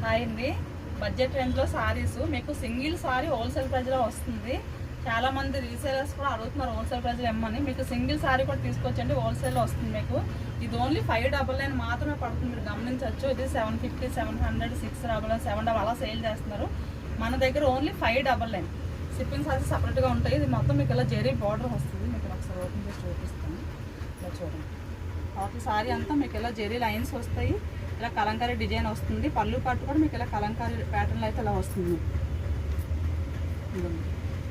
Hi అండి. Budget రేంజ్లో సారీస్ మీకు సింగిల్ సారీ హోల్సేల్ ప్రైజ్లో వస్తుంది. చాలా మంది రీసేలర్స్ కూడా అడుగుతున్నారు హోల్సేల్ ప్రైజ్లో ఇమ్మని. మీకు సింగిల్ సారీ కూడా తీసుకొచ్చండి, హోల్సేల్లో వస్తుంది. మీకు ఇది ఓన్లీ 599 మాత్రమే పడుతుంది. మీరు గమనించవచ్చు. ఇది 750, 700, 600, 700 అలా సేల్ చేస్తున్నారు. మన దగ్గర ఓన్లీ 599. షిప్పింగ్ చార్జెస్ సపరేట్గా ఉంటాయి. ఇది మొత్తం మీకు ఇలా జెరీ బార్డర్ వస్తుంది. మీకు ఒకసారి ఓపెన్ చేసి చూపిస్తాను. ఇలా చూడండి, టోటల్ సారీ అంతా మీకు ఇలా జెరీ లైన్స్ వస్తాయి. ఇలా కలంకారీ డిజైన్ వస్తుంది. పళ్ళు పట్టు కూడా మీకు ఇలా కలంకారీ ప్యాటర్న్లో అయితే ఇలా వస్తుంది.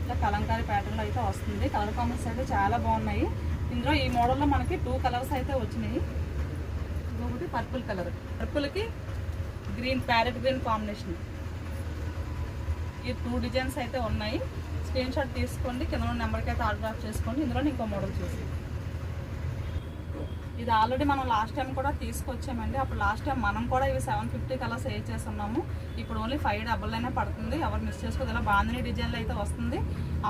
ఇలా కలంకారీ ప్యాటర్న్లో అయితే వస్తుంది. కలర్ కాంబినేషన్స్ అయితే చాలా బాగున్నాయి. ఇందులో ఈ మోడల్లో మనకి 2 కలర్స్ అయితే వచ్చినాయి. ఇంకొకటి పర్పుల్ కలర్, పర్పుల్కి గ్రీన్, ప్యారెట్ గ్రీన్ కాంబినేషన్. ఈ 2 డిజైన్స్ అయితే ఉన్నాయి. స్క్రీన్ షాట్ తీసుకోండి, కింద ఉన్న నెంబర్కి అయితే ఆర్డర్ చేసుకోండి. ఇందులో ఇంకో మోడల్ చూసి, ఇది ఆల్రెడీ మనం లాస్ట్ టైం కూడా తీసుకొచ్చామండి. అప్పుడు లాస్ట్ టైం మనం కూడా ఇవి 750 అలా సేల్ చేస్తున్నాము. ఇప్పుడు ఓన్లీ 599 పడుతుంది. ఎవరు మిస్ చేసుకోదు. ఇలా బాందిని డిజైన్లో అయితే వస్తుంది.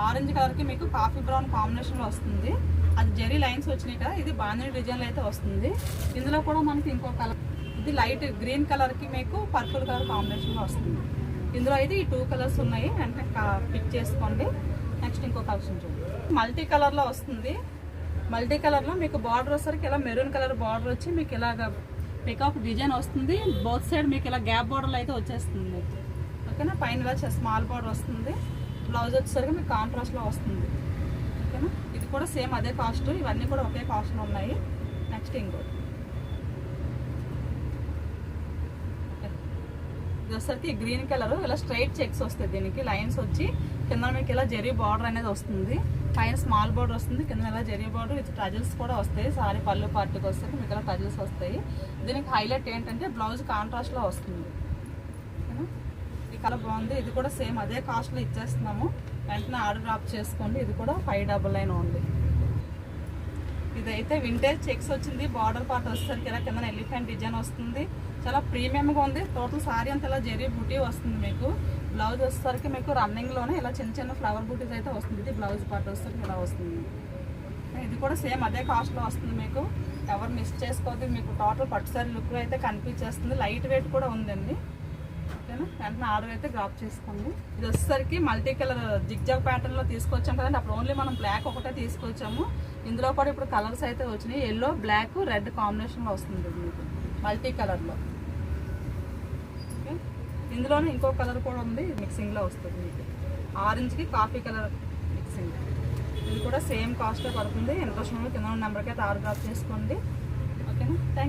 ఆరెంజ్ కలర్కి మీకు కాఫీ బ్రౌన్ కాంబినేషన్లో వస్తుంది. అది జెరీ లైన్స్ వచ్చినాయి కదా, ఇది బాందిని డిజైన్లో అయితే వస్తుంది. ఇందులో కూడా మనకి ఇంకో కలర్, ఇది లైట్ గ్రీన్ కలర్కి మీకు పర్పుల్ కలర్ కాంబినేషన్లో వస్తుంది. ఇందులో అయితే ఈ 2 కలర్స్ ఉన్నాయి. వెంటనే పిక్ చేసుకోండి. నెక్స్ట్ ఇంకో కలెక్షన్ చూడండి, మల్టీ కలర్లో వస్తుంది. మల్టీ కలర్లో మీకు బార్డర్ వచ్చేసరికి ఇలా మెరూన్ కలర్ బార్డర్ వచ్చి మీకు ఇలాగ పికాక్ డిజైన్ వస్తుంది. బోత్ సైడ్ మీకు ఇలా గ్యాప్ బార్డర్లో అయితే వచ్చేస్తుంది. ఓకేనా, పైన ఇలా స్మాల్ బార్డర్ వస్తుంది. బ్లౌజ్ వచ్చేసరికి మీకు కాంట్రాస్ట్లో వస్తుంది. ఓకేనా, ఇది కూడా సేమ్ అదే కాస్ట్. ఇవన్నీ కూడా ఒకే కాస్ట్లో ఉన్నాయి. నెక్స్ట్ ఇంకోటి, ఇది వచ్చేసరికి గ్రీన్ కలర్, ఇలా స్ట్రైట్ చెక్స్ వస్తాయి. దీనికి లైన్స్ వచ్చి కింద మీకు ఇలా జెరీ బార్డర్ అనేది వస్తుంది. పైన స్మాల్ బార్డర్ వస్తుంది, కింద ఇలా జెరీ బార్డర్ విత్ టజల్స్ కూడా వస్తాయి. సారీ పళ్ళు పార్ట్కి వస్తే మీకు ఇలా టజల్స్ వస్తాయి. దీనికి హైలైట్ ఏంటంటే బ్లౌజ్ కాంట్రాస్ట్లో వస్తుంది. ఓకేనా, ఈ కలర్ బాగుంది. ఇది కూడా సేమ్ అదే కాస్ట్లో ఇచ్చేస్తున్నాము. వెంటనే ఆర్డర్ డ్రాప్ చేసుకోండి. ఇది కూడా 599 ఉంది. ఇదైతే వింటేజ్ చెక్స్ వచ్చింది. బార్డర్ పార్ట్ వచ్చేసరికి ఇలా కింద ఎలిఫెంట్ డిజైన్ వస్తుంది. చాలా ప్రీమియంగా ఉంది. టోటల్ సారీ అంతా ఇలా జెరీ బూటీ వస్తుంది. మీకు బ్లౌజ్ వచ్చేసరికి మీకు రన్నింగ్లోనే ఇలా చిన్న చిన్న ఫ్లవర్ బూటీస్ అయితే వస్తుంది. ఇది బ్లౌజ్ పార్ట్ వచ్చేసరికి ఇలా వస్తుంది. ఇది కూడా సేమ్ అదే కాస్ట్లో వస్తుంది. మీకు ఎవరు మిస్ చేసుకోవద్దు. మీకు టోటల్ పట్టు సారీ లుక్ అయితే కనిపించేస్తుంది. లైట్ వెయిట్ కూడా ఉందండి. ఓకేనా, వెంటనే ఆర్డర్ అయితే డ్రాప్ చేసుకోండి. ఇది వచ్చేసరికి మల్టీ కలర్ జిగ్జాగ్ ప్యాటర్న్లో తీసుకొచ్చాం కదండి. అప్పుడు ఓన్లీ మనం బ్లాక్ ఒకటే తీసుకొచ్చాము. ఇందులో కూడా ఇప్పుడు కలర్స్ అయితే వచ్చినాయి. ఎల్లో, బ్లాక్, రెడ్ కాంబినేషన్లో వస్తుంది మీకు మల్టీ కలర్లో. ఓకే, ఇందులోనే ఇంకో కలర్ కూడా ఉంది, మిక్సింగ్లో వస్తుంది మీకు. ఆరెంజ్కి కాఫీ కలర్ మిక్సింగ్. ఇది కూడా సేమ్ కాస్ట్లో పడుతుంది. ఇంట్రెస్ట్ కింద నెంబర్కి అయితే ఆర్డర్ డ్రాప్ చేసుకోండి. ఓకేనా, థ్యాంక్ యూ.